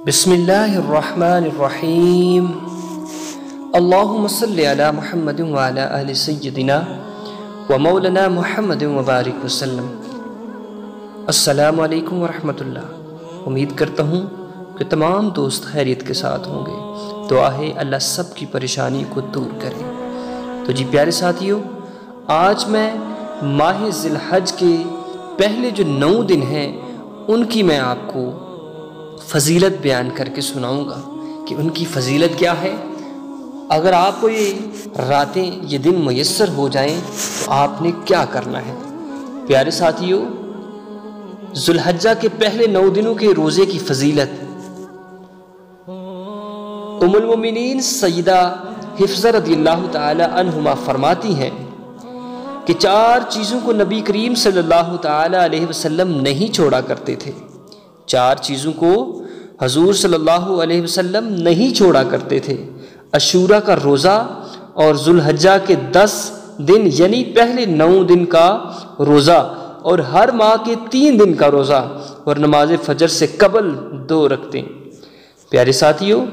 بسم اللہ الرحمن الرحیم اللہم صلی علی محمد وعلی آل سیدنا و مولانا محمد وبارک وسلم۔ السلام علیکم ورحمۃ اللہ۔ امید کرتا ہوں کہ تمام دوست خیریت کے ساتھ ہوں گے۔ دعا ہے اللہ سب کی پریشانی کو دور کرے۔ تو جی پیارے ساتھیو، آج میں ماہ ذی الحج کے پہلے جو 9 دن ہیں ان کی میں آپ کو فضیلت بیان کر کے سناؤں گا کہ ان کی فضیلت کیا ہے۔ اگر آپ کو یہ راتیں یہ دن میسر ہو جائیں تو آپ نے کیا کرنا ہے۔ پیارے ساتھیو، ذو الحجہ کے پہلے 9 دنوں کے روزے کی فضیلت، ام المومنین سیدہ حفصہ رضی اللہ تعالی عنہما فرماتی ہیں کہ 4 چیزوں کو نبی کریم صلی اللہ تعالی علیہ وسلم نہیں چھوڑا کرتے تھے۔ 4 چیزوں کو حضور صلی اللہ علیہ وسلم نہیں چھوڑا کرتے تھے: عاشوراء کا روزہ اور ذو الحجہ کے 10 دن یعنی پہلے 9 دن کا روزہ، اور ہر ماہ کے 3 دن کا روزہ، اور نماز فجر سے قبل 2 رکعتیں۔ پیارے ساتھیو،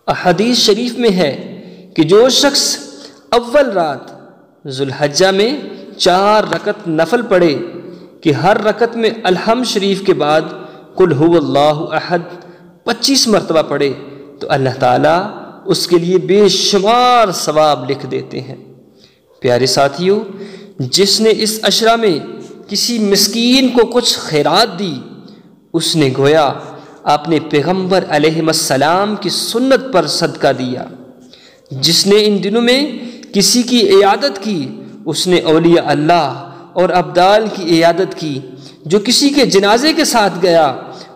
احادیث شریف میں ہے کہ جو شخص اول رات ذو الحجہ میں 4 رکعت نفل پڑھے کہ ہر رکعت میں الحمد شریف کے بعد قل هو اللہ احد 25 مرتبہ پڑھے تو اللہ تعالیٰ اس کے لیے بے شمار ثواب لکھ دیتے ہیں۔ پیارے ساتھیو، جس نے اس عشرہ میں کسی مسکین کو کچھ خیرات دی، اس نے گویا اپنے پیغمبر علیہ السلام کی سنت پر صدقہ دیا۔ جس نے ان دنوں میں کسی کی عیادت کی، اس نے اولیاء اللہ اور ابدال کی عیادت کی۔ جو کسی کے جنازے کے ساتھ گیا،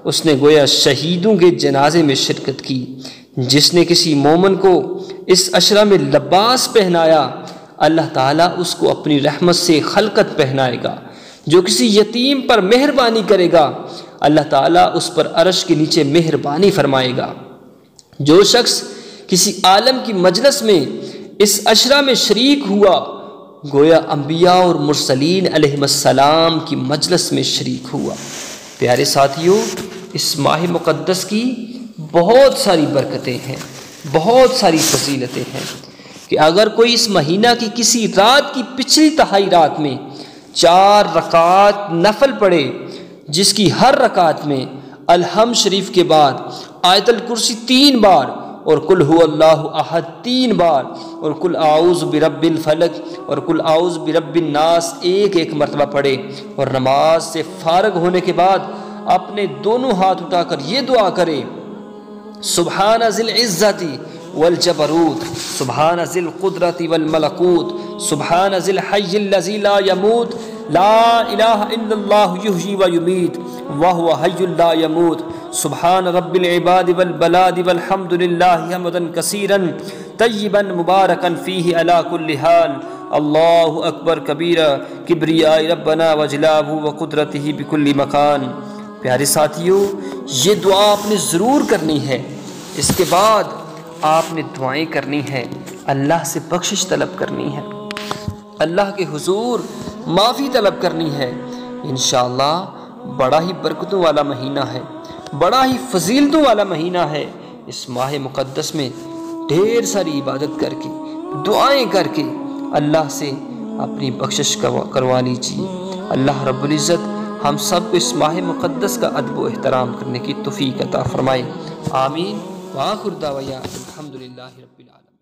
اس نے گویا شہیدوں کے جنازے میں شرکت کی۔ جس نے کسی مومن کو اس عشرہ میں لباس پہنایا، اللہ تعالیٰ اس کو اپنی رحمت سے خلقت پہنائے گا۔ جو کسی یتیم پر مہربانی کرے گا، اللہ تعالیٰ اس پر عرش کے نیچے مہربانی فرمائے گا۔ جو شخص کسی عالم کی مجلس میں اس عشرہ میں شریک ہوا، گویا انبیاء اور مرسلین علیہ السلام کی مجلس میں شریک ہوا۔ پیارے ساتھیو، اس ماہ مقدس کی بہت ساری برکتیں ہیں، بہت ساری فضیلتیں ہیں کہ اگر کوئی اس مہینہ کی کسی رات کی پچھلی تہائی رات میں 4 رکعات نفل پڑھے، جس کی ہر رکعت میں الحمد شریف کے بعد آیت الکرسی 3 بار اور قل هو اللہ احد 3 بار اور قل اعوذ برب الفلق اور قل اعوذ برب الناس 1 مرتبہ پڑھے، اور نماز سے فارغ ہونے کے بعد اپنے دونوں ہاتھ اٹھا کر یہ دعا کرے: سبحان ذی العزت والجبروت، سبحان ذی القدرت والملکوت، سبحان ذی الحی الذی لا یموت، لا الہ الا اللہ یحیی و یمیت وہو حی لا یموت، سبحان رب العباد والبلاد والحمد للہ حمدا کثیرا طیبا مبارکا فیہ علی کل حال، اللہ اکبر کبیرا کبریاء ربنا وجلالہ وقدرتہ بکل مکان۔ پیارے ساتھیو، یہ دعا آپ نے ضرور کرنی ہے۔ اس کے بعد آپ نے دعائیں کرنی ہیں، اللہ سے بخشش طلب کرنی ہے، اللہ کے حضور معافی طلب کرنی ہے۔ انشاءاللہ بڑا ہی برکتوں والا مہینہ ہے، بڑا ہی فضیلتوں والا مہینہ ہے۔ اس ماہ مقدس میں ڈھیر ساری عبادت کر کے، دعائیں کر کے اللہ سے اپنی بخشش کروا لیجیے۔ اللہ رب العزت ہم سب کو اس ماہ مقدس کا ادب و احترام کرنے کی توفیق عطا فرمائے۔ آمین۔ وآخر دعوانا الحمدللہ رب العالمین۔